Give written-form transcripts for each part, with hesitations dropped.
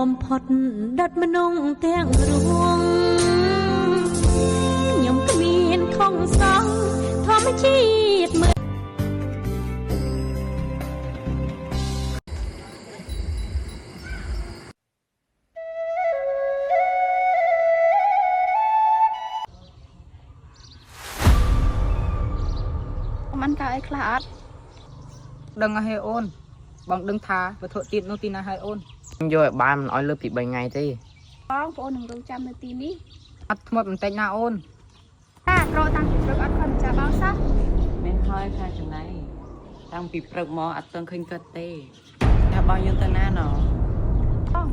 បំផុតដិតមនុស្សទាំងរួងខ្ញុំគ្មានខំសងធម្មជាតិមើលมันกายคลาดដឹងហើយអូនបងដឹងថាវត្ថុទៀតនោះទីណាហើយអូនខ្ញុំយកឲ្យបានមិនឲ្យលើសពី3ថ្ងៃទេបងប្អូននឹងរងចាំនៅទីនេះអត់ធ្មត់បន្តិចណាអូនតាក្រតាំងពីព្រឹកអត់ឃើញចាបងសោះមានហើយខាងចំណៃតាំងពីព្រឹកមកអត់ទាន់ឃើញគាត់ទេថាបងយើងទៅណាណោះបង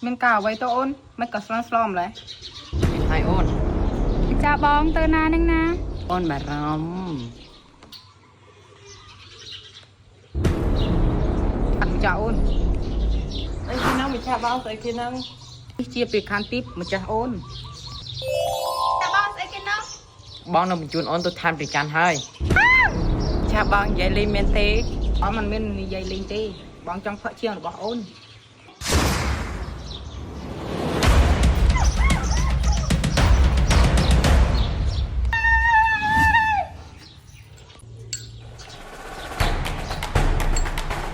មានការអ្វីទៅអូនមិនក៏ស្លន់ស្លម្លេះហើយអូនចាបងទៅណានឹងណាអូនបារម្ភអត់ចាអូនអីគេនឹងម្ចាស់បងស្អីគេនឹងនេះជាពីខានទីម្ចាស់អូនចាបងស្អីគេនោះបងនឹងបញ្ជូនអូនទៅឋានព្រះច័ន្ទហើយម្ចាស់បងនិយាយលេងមែនទេអត់មិនមាននិយាយលេងទេបងចង់ផឹកជាងរបស់អូន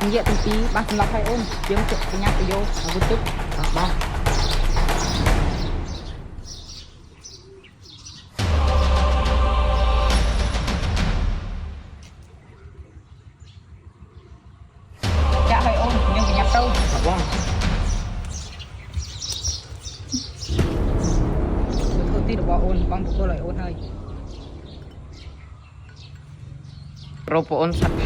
និយាយទាំងពីរបានសម្រាប់ឲ្យអូនយើងជិះបញ្ញាប្រយោជន៍អាវុធទឹកបងចាក់ឲ្យអូនយើងបញ្ញាទៅបងធ្វើទីរបស់អូនបងបកគលឲ្យអូនហើយប្រូប្អូនសាប់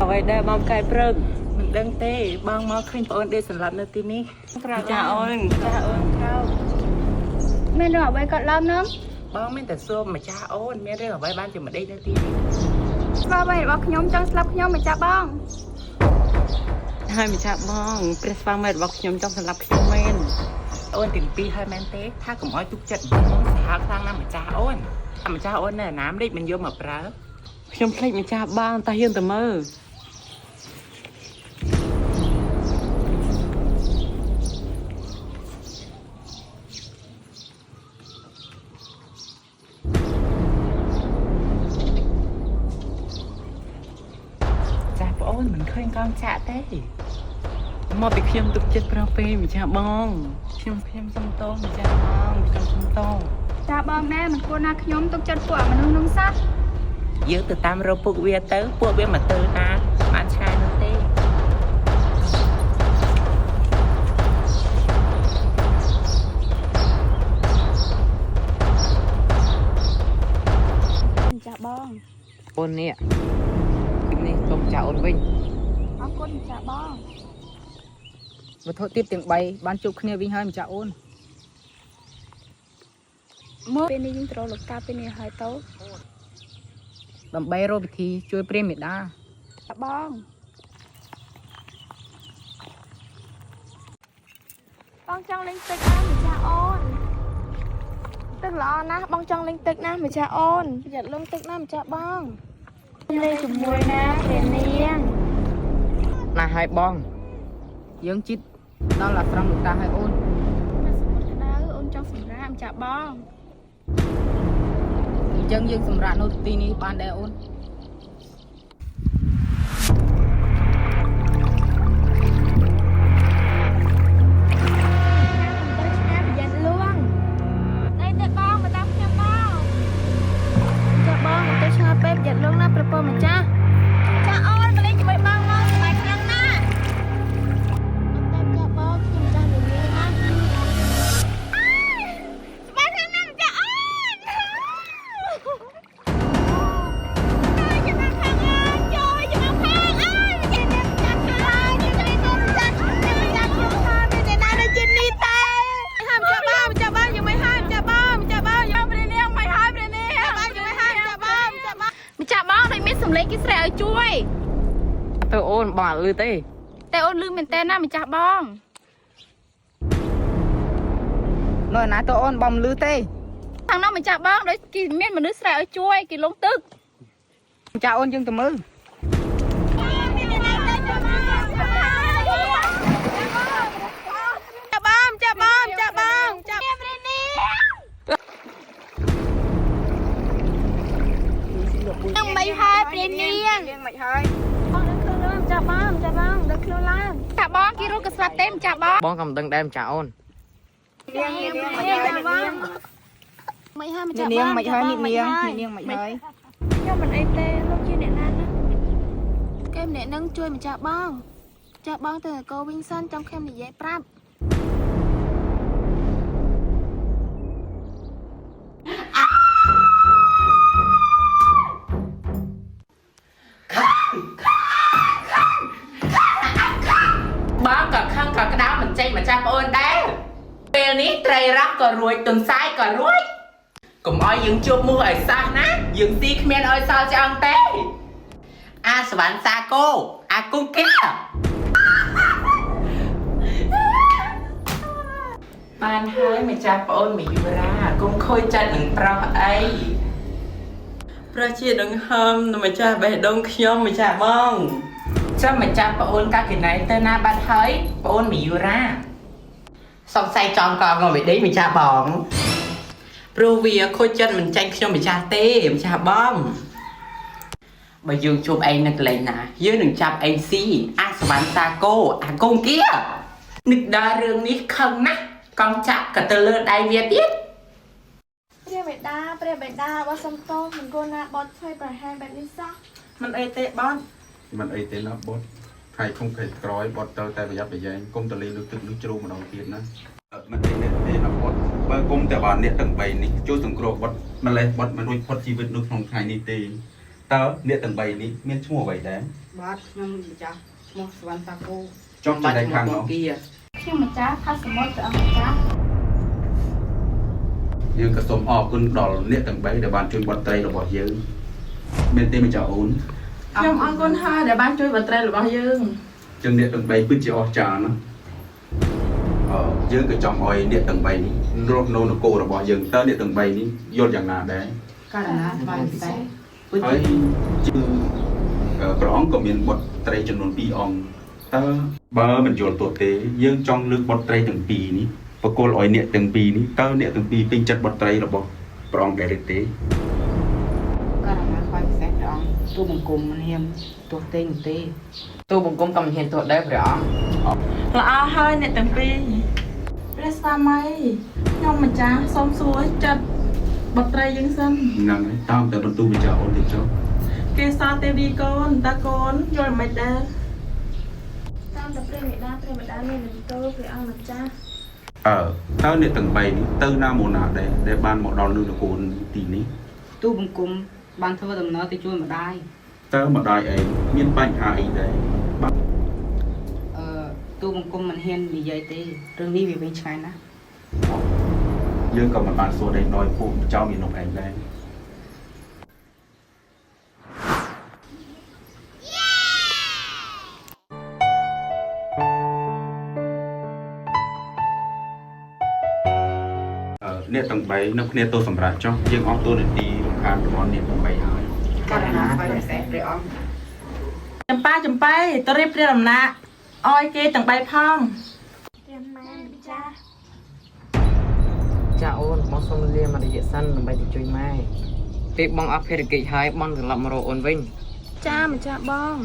អ្វីដែរបងកែព្រឹកមិនដឹងទេបងមកឃើញប្អូនដេកសម្រាប់នៅទីនេះចាអូនក្រោកមានរឿងអ្វីក៏ឡើងនឹងបងមានតែសួរម្ចាស់អូនមានរឿងអ្វីបានជាមកដេកនៅទីនេះស្វាអ្វីរបស់ខ្ញុំចង់ស្លាប់ខ្ញុំម្ចាស់បងហើយម្ចាស់បងព្រះស្វាមីរបស់ខ្ញុំចង់សម្រាប់ខ្ញុំមែនអូនទាំងពីរហើយមែនទេថាកុំឲ្យទុកចិត្តបងសាហាវខ្លាំងណាស់ម្ចាស់អូនតែម្ចាស់អូននៅណាមដេកមិនយកមកប្រើខ្ញុំភ្លេចម្ចាស់បងតែហ៊ានទៅមើលចាស់ប្អូនមិនឃើញកងចាក់ទេមកពីខ្ញុំទុកចិត្តប្រពេម្ចាស់បងខ្ញុំសុំតោម្ចាស់បងខ្ញុំសុំតោចាបងណែមិនគួរណាខ្ញុំទុកចិត្តពួកមនុស្សនឹងសោះយើងទៅតាមរកពួកវាទៅពួកវាមកទៅណាបានឆ្ងាយនោះទេចាបងអូននេះនេះសូមចាអូនវិញអរគុណចាបងវត្ថុទៀតទាំង3បានជួបគ្នាវិញហើយម្ចាស់អូនមកពេលនេះយើងត្រូវលោកតាពេលនេះហើយទៅដើម្បីរកវិធីជួយព្រះមេដាបងចង់លេងទឹកណាម្ចាស់អូនទឹកល្អណាស់បងចង់លេងទឹកណាម្ចាស់អូនប្រយ័ត្នលងទឹកម្ចាស់បងលេងជាមួយណាពេលនេះណាហើយបងយើងជិតដល់អាស្រមលោកតាហើយអូនតែសមុទ្រក្តៅអូនចង់សម្រាកម្ចាស់បងអញ្ចឹងយើងសម្រាប់នៅទីនេះបានដែរអូនอย่าลงนะประปอมจ้าจ้าอ้อนมาเล่นจะไปบ้างมั้งไปครั้งหน้าแต่จ้าบอกคุณจ้าหนูเลยนะไปครั้งหน้าจ้าอ้อน tôi ôn bằng lư tê แต่អូនលឺមែនតើណាម្ចាស់បង nói nãy tôi ôn bằng lư tê ខាងនោះម្ចាស់បងដូចគេមានមនុស្សស្រែឲ្យជួយគេលងទឹក cha ôn dương tầm mư ចាបងនឹងមិនហើយព្រានាង riêng mày hơi បងដឹងខ្លួនឡើងចាបងដឹងខ្លួនឡើងចាបងគេរត់ក៏ស្លាប់ទេម្ចាស់បង bong cầm từng đem cha ôn មិនហើយម្ចាស់បង niêng mày hơi niêng mày hơi ខ្ញុំមិនអីទេលោកជាអ្នកណាណាគេម្នាក់នឹងជួយម្ចាស់បងចាស់បងទៅកោវិញសិនចាំខ្ញុំនិយាយប្រាប់ Bác cả khăn cả cái đáo mình chạy mà cha ơn đấy. Bên ní trầy rắc cả ruồi từng sai cả ruồi. Cũng oi dừng chụp mua ở xa ná, dừng tí khmen oi sao cho ăn té. A sở bán xa cô, a cung kia. Bạn hai mà cha ơn mình vừa ra, cũng khôi chân đừng pro ấy. Pro chia đừng hâm, mà cha bè đông khiêm mà cha bông. Sao mà cha bà ôn các cái này tên na bạn thấy bà ôn mì ra xong say tròn con ngồi bị đấy mình cha bỏng rồi vì khôi chân mình tranh cho mình cha tê mình cha bom bà dương chụp anh nực lấy nà dưới đừng chạp anh xí ai sẽ bán xa cô à con kia nực đa rương ní không nè con chạp cả tờ lơ đai việt biết ព្រះបេតារបស់សំតោមិនគួរណាបត់ធ្វើប្រហែលបែបនេះសោះ mình ê tê bon มันអីទេណាបត់ខៃខំខៃក្រោយបត់ទៅតែប្រយ័ត្នប្រយែងគុំតលេងលើទឹកនឹងជ្រូម្ដងទៀតណាมันអីនេះទេណាបត់បើគុំតែបានអ្នកទាំង3នេះជួយសង្គ្រោះបត់ម្លេះបត់មិនរួចផុតជីវិតនៅក្នុងថ្ងៃនេះទេតើអ្នកទាំង3នេះមានឈ្មោះអ្វីដែរ bát nhom cha mua svan ta cô ចង់ចំណែកខាងនោះ kia ខ្ញុំម្ចាស់ផាសមុទ្រព្រះអង្គម្ចាស់ យើងក៏សូមអរគុណដល់អ្នកទាំង3ដែលបានជួយបត់ត្រីរបស់យើងមែនទេម្ចាស់អូន ខ្ញុំអរគុណហើយដែលបានជួយបត្រែរបស់យើង ចឹងអ្នកទាំង3ពិតជាអស្ចារ្យណាយើងក៏ចង់ឲ្យអ្នកទាំង3នេះរស់នៅនគររបស់យើងតើអ្នកទាំង3នេះយល់យ៉ាងណាដែរ cái là bài sẽ ហើយគឺព្រះអង្គក៏មានបុត្រត្រីចំនួន2អង្គតើបើមិនយល់ទោះទេយើងចង់លើកបុត្រត្រីទាំងពីរនេះបកគលឲ្យអ្នកទាំងពីរនេះតើអ្នកទាំងពីរពេញចិត្តបុត្រត្រីរបស់ព្រះអង្គដែរឬទេ cái là bài sẽ chọn tôi bằng cùng mình hiểm tôi tên tê tôi bằng cùng cầm hiểm tôi đấy phải không ល្អហើយអ្នកទាំងពីរព្រះស្វាមីខ្ញុំម្ចាស់សូមសួរចិត្តបត្រីយើងសិន ហ្នឹងហើយតាមតែបន្ទូលវិចារអូនទៅចុះ គេសល់ទេវីកូនតើកូនយល់មិនដែរ តាមតែព្រះមេដាមាននឹងទៅព្រះអង្គម្ចាស់ តើអ្នកទាំង3នេះទៅណាមកណាដែរដែលបានមកដល់នៅនគរទីនេះ tôi bằng cùng ban thơ tầm nó thì chui mà đai តើម្ដាយឯងមានបញ្ហាអីដែរ tôi bằng cùng mình hiền vì vậy thì rừng đi vì bên trái nè យើងក៏មិនបានសួរដែរដោយពួកចៅមាននោះឯងដែរ អ្នកទាំង3នៅគ្នាទៅសម្រាប់ចុះយើងអស់តួនាទីរំខានរបស់អ្នកទាំង3ហើយ cái là bài sẽ phải ông ចំប៉ាទៅរៀបព្រះដំណាក់ឲ្យគេទាំង3ផង ព្រះម៉ែម្ចាស់ cha ôn bong xong lia mà để dễ săn làm bài thì chui mai việc bong áp phê được kỳ hai bong từ lập mà rồi ôn vinh ចាម្ចាស់បង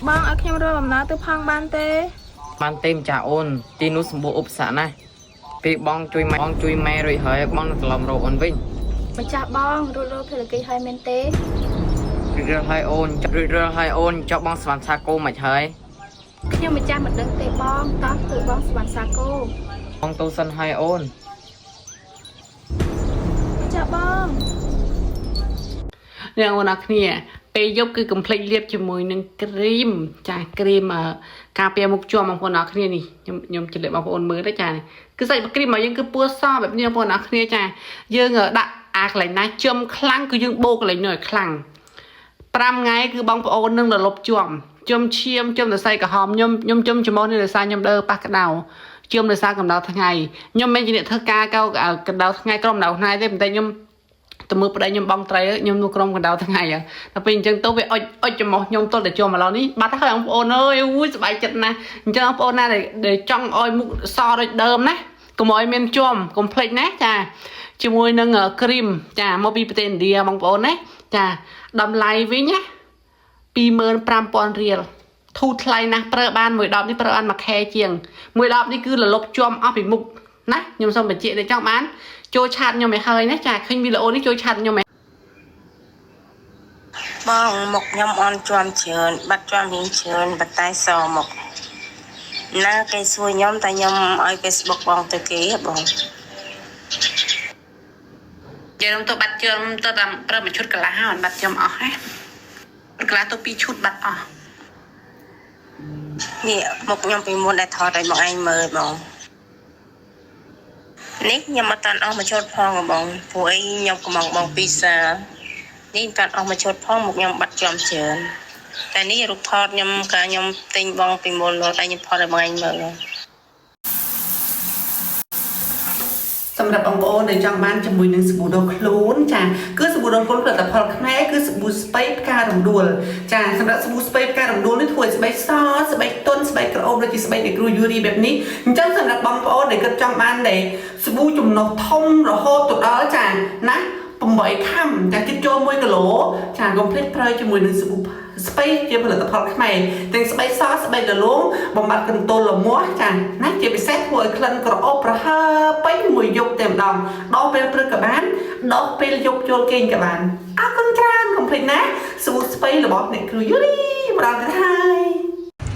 បងឲ្យខ្ញុំរួមដំណើរទៅផងបានទេ ban tem cha ôn tin nút sầm bộ úp xả này việc bong chui mai rồi hơi bong từ lập rồi ôn vinh ម្ចាស់បងរួចភារកិច្ចឲ្យមែនទេ rửa hai ôn cho bong svan sa cô mà hơi ខ្ញុំម្ចាស់មិនដឹងទេបងតោះគឺបងស្វាន់សាគោ bong tu sân hai ôn ម្ចាស់បង អ្នកអូនអរគ្នាពេលយប់គឺកុំភ្លេចលាបជាមួយនឹងគ្រីមចាគ្រីមការពារមុខជាប់បងប្អូនអរគ្នានេះខ្ញុំជម្រាបបងប្អូនមើលទៅចានេះគឺសាច់គ្រីមរបស់យើងគឺពណ៌សបែបនេះបងប្អូនអរគ្នាចាយើងដាក់អាកន្លែងណាជឹមខ្លាំងគឺយើងបូកកន្លែងនោះឲ្យខ្លាំង 5 ngày cứ bong ôn nâng là lục chôm chiêm chôm là say cả hòm nhôm chôm chôm món này là sao nhôm đơ ba cái đầu chôm là sao cầm đầu tháng ngày nhôm bên chỉ thơ ca cao cầm đầu tháng ngày cầm đầu hai thế mình tay nhôm từ mưa đây nhôm bong tray nhôm nuôi cầm đầu tháng ngày à là bình chân tôi về ôi chôm một nhôm tôi để cho mà lo ní ba tháng ông ôn ơi vui bài chật nè cho ông ôn này để trong ôi mục so rồi đơm nè cùng ôi men chôm cùng plate nè cha chôm môi nâng ở cream cha mobi tên đi bong ôn nè cha đầm lại với nhá 25,000 រៀលធូរថ្លៃណាស់ប្រើបានមួយ10នេះប្រើបានមួយខែជាងមួយ10នេះគឺរលប់ជាប់អស់ពីមុខណាខ្ញុំសូមបញ្ជាក់តែចង់បានចូលឆាតខ្ញុំឲ្យហើយណាចាឃើញវីដេអូនេះចូលឆាតខ្ញុំឲ្យ បងមកខ្ញុំអន់ជាប់ច្រើនបាត់ជាប់រៀងច្រើនបតែសមកណាគេសួរខ្ញុំតែខ្ញុំឲ្យ Facebook បងទៅគេបង យើងទៅបាត់ជើងទៅតាមប្រើមួយឈុតកន្លះហើយបាត់ខ្ញុំអស់ណាកន្លះទៅ2ឈុតបាត់អស់ នេះមកខ្ញុំពីមុនដែលថតឲ្យបងឯងមើលបងនេះខ្ញុំអត់តាន់អស់មួយឈុតផងបងព្រោះអីខ្ញុំកំងបងពីសានេះតាន់អស់មួយឈុតផងមកខ្ញុំបាត់ជាប់ច្រើនតែនេះរូបថតខ្ញុំកាលខ្ញុំទិញបងពីមុនរត់ឲ្យខ្ញុំថតឲ្យបងឯងមើល សម្រាប់បងប្អូនដែលចង់បានជាមួយនឹងសាប៊ូដុសខ្លួនចាគឺសាប៊ូដុសខ្លួនផលិតផលខ្មែរគឺសាប៊ូស្ពៃផ្ការំដួលចាសម្រាប់សាប៊ូស្ពៃផ្ការំដួលនេះធ្វើឲ្យស្បែកសស្បែកទន់ស្បែកក្រអូបដូចជាស្បែកនៃគ្រូយូរីបែបនេះអញ្ចឹងសម្រាប់បងប្អូនដែលគិតចង់បានដែលសាប៊ូចំណុះធំរហូតទៅដល់ចាណា 8 ខាំតែគិតចូល1គីឡូចាកុំភ្លេចប្រើជាមួយនឹងសាប៊ូស្ពៃជាផលិតផលខ្មែរទាំងស្បែកសស្បែករលោងបំបត្តិកន្ទោលលមាស់ចាណាជាពិសេសធ្វើឲ្យក្លិនក្រអូបប្រហើពេញមួយយប់តែម្ដងដល់ពេលព្រឹកក៏បានដល់ពេលយប់ចូលគេងក៏បានអរគុណច្រើនកុំភ្លេចណាសាប៊ូស្ពៃរបស់អ្នកគ្រូយូរីម្ដងទៀតហើយ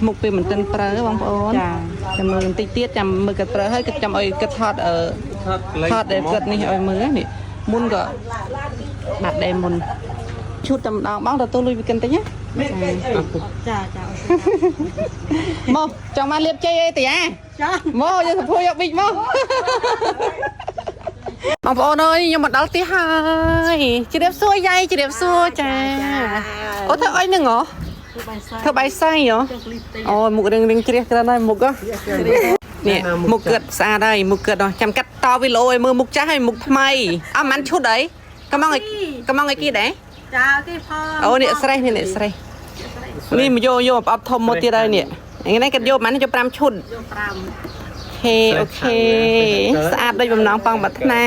មុខពេលមិនទាន់ប្រើបងប្អូនចាចាំមើលបន្តិចទៀតចាំមើលគាត់ប្រើហើយគាត់ចាំឲ្យគាត់ថតថតដែលគាត់នេះឲ្យមើលនេះមុនក៏បាត់ដែរមុនឈុតតែម្ដងបងទទួលលុយវិកិនតិចណាចាមកចង់បានលៀបជ័យអីតាចាមកយកទៅយកប៊ីកមកបងប្អូនអើយខ្ញុំមកដល់ទីហើយជម្រាបសួរយាយជម្រាបសួរចាអូធ្វើអីនឹងហ៎ធ្វើបាយសៃហ៎អូមុខរៀងជ្រះក្រាន់ហើយមុខហ៎នេះមុខគាត់ស្អាតហើយមុខគាត់ចាំកាត់តវីឡូឲ្យមើលមុខចាស់ហើយមុខថ្មីអត់មិនឈុតអីកំងឲ្យគេដែរចាគេផងអូនេះស្រេះនេះស្រេះនេះមកយកប្រអប់ធំមកទៀតហើយនេះថ្ងៃនេះគាត់យកមិនយក5ឈុតយក5អូខេស្អាតដូចបំណងប៉ងប្រាថ្នា